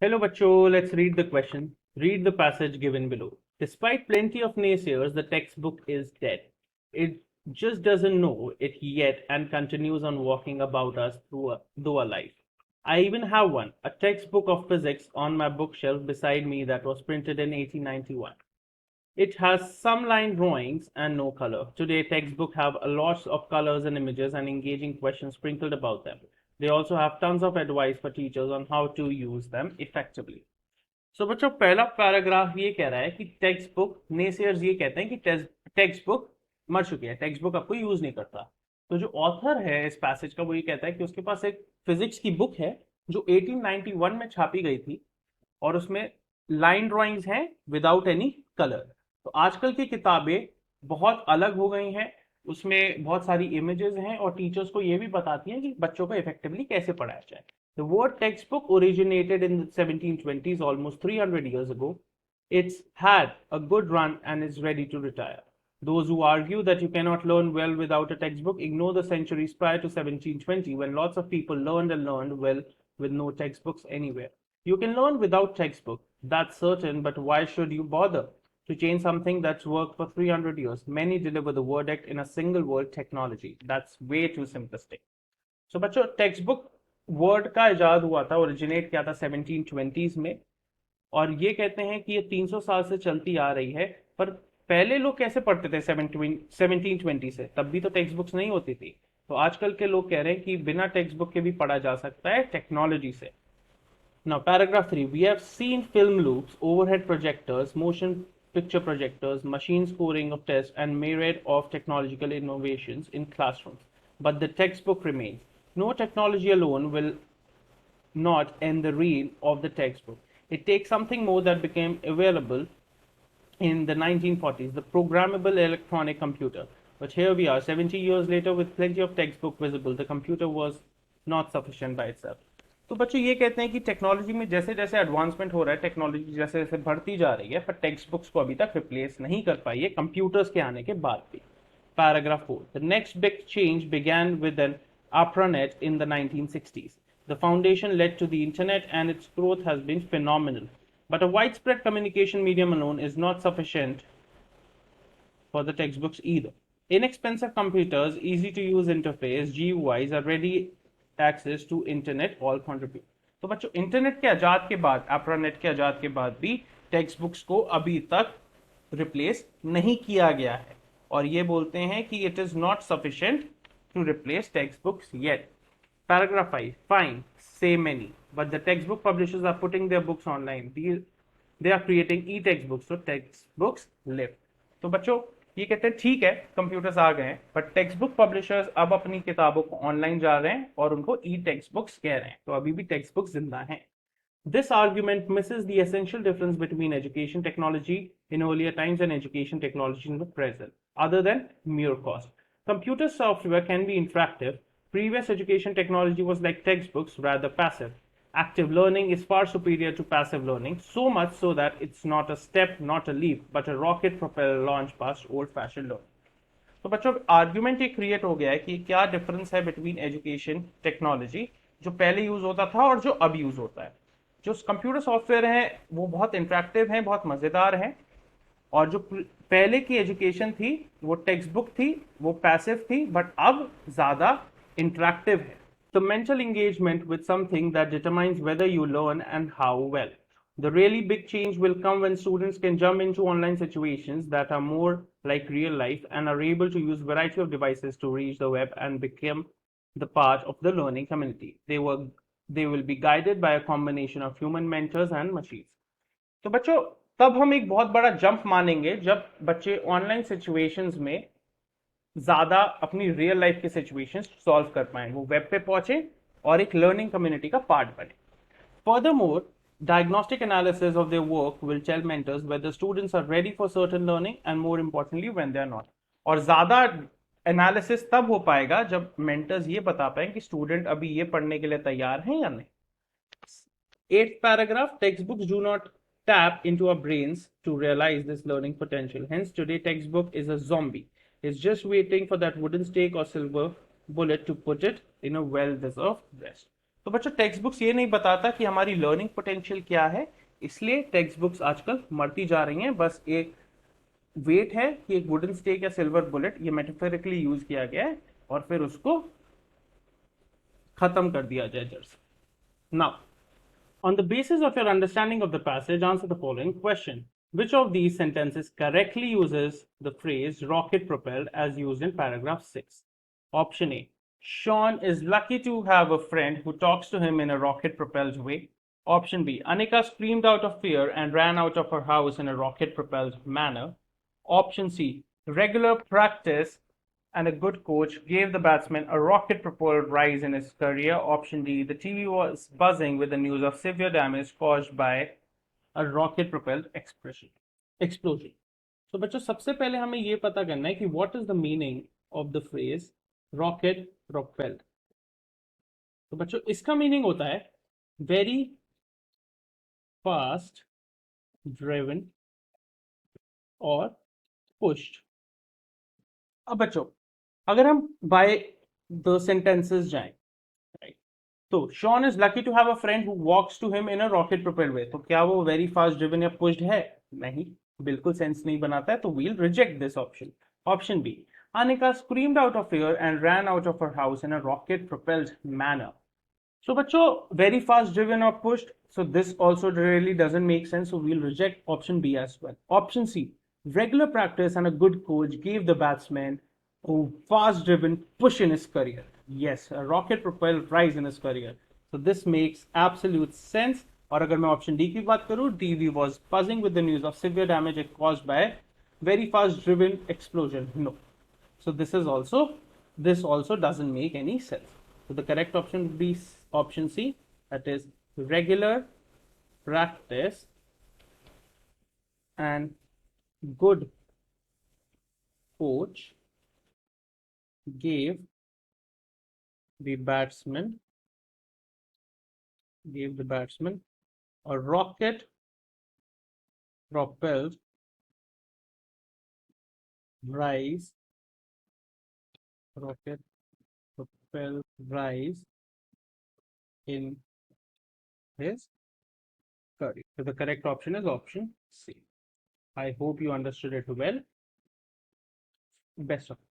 Hello, Bacho. Let's read the question. Read the passage given below. Despite plenty of naysayers, the textbook is dead. It just doesn't know it yet and continues on walking about us through our life. I even have one, a textbook of physics on my bookshelf beside me that was printed in 1891. It has some line drawings and no color. Today, textbooks have a lot of colors and images and engaging questions sprinkled about them. They also have tons of advice for teachers on how to use them effectively. सो बच्चों पहला paragraph ये कह रहा है कि text book नेसियर्स ये कहते हैं कि टेक्स्ट बुक मर चुकी है, टेक्स्ट बुक आपको यूज नहीं करता। तो जो ऑथर है इस पैसेज का वो ये कहता है कि उसके पास एक फिजिक्स की बुक है जो 1891 में छापी गई थी और उसमें लाइन ड्राइंग्स हैं विदाउट एनी कलर। तो आजकल की किताबें बहुत अलग हो गई हैं, उसमें बहुत सारी इमेजेस हैं और टीचर्स को ये भी बताती हैं कि बच्चों को इफेक्टिवली कैसे पढ़ाया जाए। The word textbook originated in the 1720s, almost 300 years ago. It's had a good run and is ready to retire. Those who argue that you cannot learn well without a textbook ignore the centuries prior to 1720 when lots of people learned and learned well with no textbooks anywhere. You can learn without textbook, that's certain, but why should you bother to change something that's worked for 300 years? Many deliver the verdict in a single word, technology. That's way too simplistic. So बच्चों text word का इजाद हुआ था, originate किया था 1720s में, और ये कहते हैं कि ये 300 साल से चलती आ रही है। पर पहले लोग कैसे पढ़ते थे 1720 से? तब भी तो टेक्स्ट बुक्स नहीं होती थी। तो आजकल के लोग कह रहे हैं कि बिना टेक्स्ट बुक के भी पढ़ा जा सकता है टेक्नोलॉजी से। Now, paragraph 3. We have seen film loops, overhead projectors, motion picture projectors, machine scoring of tests, and myriad of technological innovations in classrooms. But the textbook remains. No technology alone will not end the reel of the textbook. It takes something more that became available in the 1940s, the programmable electronic computer. But here we are, 70 years later, with plenty of textbook visible. The computer was not sufficient by itself. तो बच्चों ये कहते हैं कि technology में जैसे जैसे advancement हो रहा है, टेक्नोलॉजी जैसे जैसे बढ़ती जा रही है, पर टेक्स्ट बुक्स को अभी तक रिप्लेस नहीं कर पाई है कंप्यूटर्स के आने के बाद भी। Paragraph 4. The next big change began with an ARPANET in the 1960s. The foundation led to the internet and its growth has been phenomenal. But a widespread communication medium alone is not sufficient for the textbooks either. Inexpensive computers, easy to use interface, GUIs are ready access to internet all contribute. तो बच्चों internet के आजाद के बाद, ARPANET के आजाद के बाद भी text books को अभी तक रिप्लेस नहीं किया गया है और ये बोलते हैं कि it is not sufficient to replace text books yet. Paragraph 5. Fine, say many, but the textbook publishers are putting their books online. They are creating e-textbooks, so textbooks live. तो बच्चों ये कहते हैं ठीक है कंप्यूटर्स आ गए हैं, बट टेक्स्ट बुक पब्लिशर्स अब अपनी किताबों को ऑनलाइन जा रहे हैं और उनको ई टेक्स्ट बुक्स कह रहे हैं, तो अभी भी टेक्स्ट बुक्स जिंदा हैं। This argument misses the essential difference between education technology in earlier times and education technology in the present, other than mere cost. Computer software can be interactive. Previous education technology was like textbooks, rather passive. Active learning is far superior to passive learning, so much so that it's not a step, not a leap, but a rocket propeller launch past old-fashioned learning. तो बच्चों argument ये create हो गया है कि क्या difference है between education technology जो पहले यूज होता था और जो अब यूज होता है। जो कंप्यूटर सॉफ्टवेयर हैं वो बहुत इंटरेक्टिव हैं, बहुत मजेदार हैं, और जो पहले की एजुकेशन थी वो टेक्स्ट बुक थी, वो पैसिव थी, बट अब ज्यादा इंटरेक्टिव है। The mental engagement with something that determines whether you learn and how well. The really big change will come when students can jump into online situations that are more like real life and are able to use variety of devices to reach the web and become the part of the learning community. They will be guided by a combination of human mentors and machines. तो बच्चों तब हम एक बहुत बड़ा jump मानेंगे जब बच्चे ऑनलाइन सिचुएशंस में ज्यादा अपनी रियल लाइफ के सिचुएशंस सॉल्व कर पाए, वो वेब पे पहुंचे और एक लर्निंग कम्युनिटी का पार्ट बने। Furthermore, diagnostic analysis of their work will tell mentors whether students are ready for certain learning and more importantly when they are not. और ज्यादा एनालिसिस तब हो पाएगा जब मेंटर्स ये बता पाए कि स्टूडेंट अभी ये पढ़ने के लिए तैयार हैं या नहीं। 8th paragraph, textbooks do not tap into our brains to realize this learning potential. Hence, today textbook is a zombie. It's just waiting for that wooden stake or silver bullet to put it in a well-deserved rest. तो बच्चों text books ये नहीं बताता कि हमारी learning potential क्या है, इसलिए टेक्स्ट बुक्स आजकल मरती जा रही हैं। बस एक वेट है कि एक वुडन स्टेक या सिल्वर बुलेट, ये मेटाफोरिकली यूज किया गया है, और फिर उसको खत्म कर दिया जाए जड़ से। Now, on the basis of your understanding of the passage, answer the following question. Which of these sentences correctly uses the phrase rocket propelled as used in paragraph 6? Option A. Sean is lucky to have a friend who talks to him in a rocket propelled way. Option B. Anika screamed out of fear and ran out of her house in a rocket propelled manner. Option C. Regular practice and a good coach gave the batsman a rocket-propelled rise in his career. Option D, the TV was buzzing with the news of severe damage caused by a rocket-propelled explosion. So बच्चों सबसे पहले हमें ये पता करना है कि what is the meaning of the phrase rocket propelled. तो बच्चों इसका मीनिंग होता है very fast driven और pushed. अब बच्चों अगर हम बाय द सेंटेंसेस जाएं, राइट, तो Shaun is lucky to have a friend who walks to him in a rocket propelled way, तो क्या वो वेरी फास्ट ड्रिवन या पुश्ड है? नहीं, बिल्कुल सेंस नहीं बनाता है, तो we'll reject this option. Option B, Anika screamed out of fear and ran out of her house in a rocket propelled manner. So, बच्चों very fast driven or pushed, so this also really doesn't make sense, so we'll reject option B as well. Option C, regular practice and a good coach gave the batsman a fast driven push in his career. Yes, a rocket propelled rise in his career. So this makes absolute sense. और अगर मैं option D की बात करूँ, TV was buzzing with the news of severe damage caused by very fast driven explosion. No. So this also doesn't make any sense. So the correct option would be option C, that is regular practice and good coach gave the batsman a rocket propelled rise in his career. So the correct option is option C. I hope you understood it well. Best of luck.